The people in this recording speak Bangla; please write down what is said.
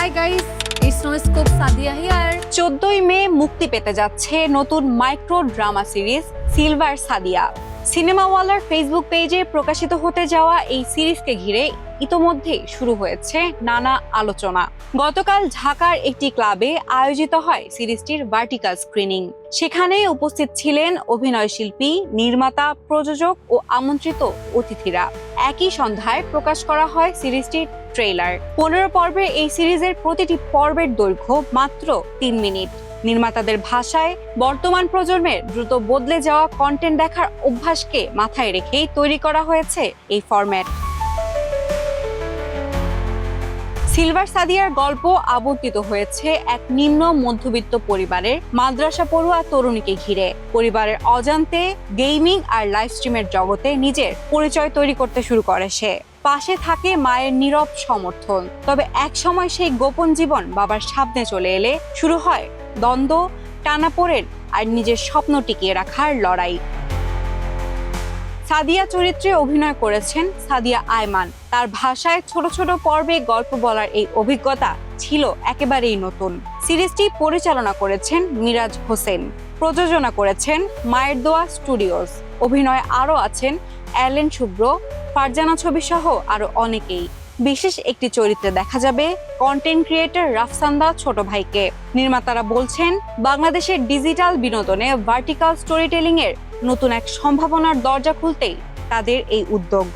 Hi guys, it's Noiscope Sadia here. 14ই মে মুক্তি পেতে যাচ্ছে নতুন micro drama series silver Sadia. Cinema ওয়ালার ফেসবুক পেজে প্রকাশিত হতে যাওয়া এই সিরিজকে ঘিরে ইতোমধ্যেই শুরু হয়েছে নানা আলোচনা। গতকাল ঢাকার একটি ক্লাবে আয়োজিত হয় সিরিজটির ভার্টিক্যাল স্ক্রিনিং। সেখানে উপস্থিত ছিলেন অভিনয়শিল্পী, নির্মাতা, প্রযোজক ও আমন্ত্রিত অতিথিরা। একই সন্ধ্যায় প্রকাশ করা হয় সিরিজটির ট্রেইলার। 15 পর্বের এই সিরিজের প্রতিটি পর্বের দৈর্ঘ্য মাত্র 3 মিনিট। নির্মাতাদের ভাষায় বর্তমান প্রজন্মের দ্রুত বদলে যাওয়া কন্টেন্ট দেখার অভ্যাসকে মাথায় রেখেই তৈরি করা হয়েছে এই ফরম্যাট। সিলভার সাদিয়ার গল্প আবর্তিত হয়েছে এক নিম্ন মধ্যবিত্ত পরিবারের মাদ্রাসা পড়ুয়া তরুণীকে ঘিরে। পরিবারের অজান্তে গেমিং আর লাইভ স্ট্রিমের জগতে নিজের পরিচয় তৈরি করতে শুরু করে সে। পাশে থাকে মায়ের নীরব সমর্থন। তবে এক সময় সেই গোপন জীবন বাবার সামনে চলে এলে শুরু হয় দ্বন্দ্ব, টানাপোড়েন আর নিজের স্বপ্ন টিকিয়ে রাখার লড়াই। সাদিয়া চরিত্রে অভিনয় করেছেন সাদিয়া আয়মান। তার ভাষায় ছোট ছোট পর্বে গল্প বলার এই অভিজ্ঞতা ছিল একেবারেই নতুন। সিরিজটি পরিচালনা করেছেন মিরাজ হোসেন, প্রযোজনা করেছেন মায়ের দোয়া স্টুডিওস। অভিনয়ে আরও আছেন অ্যালেন শুভ্র, ফারজানা ছবি সহ আরো অনেকেই। বিশেষ একটি চরিত্রে দেখা যাবে কন্টেন্ট ক্রিয়েটর রাফসান্দা ছোট ভাইকে। নির্মাতারা বলছেন বাংলাদেশের ডিজিটাল বিনোদনে ভার্টিক্যাল স্টোরি টেলিং এর নতুন এক সম্ভাবনার দরজা খুলতেই তাদের এই উদ্যোগ।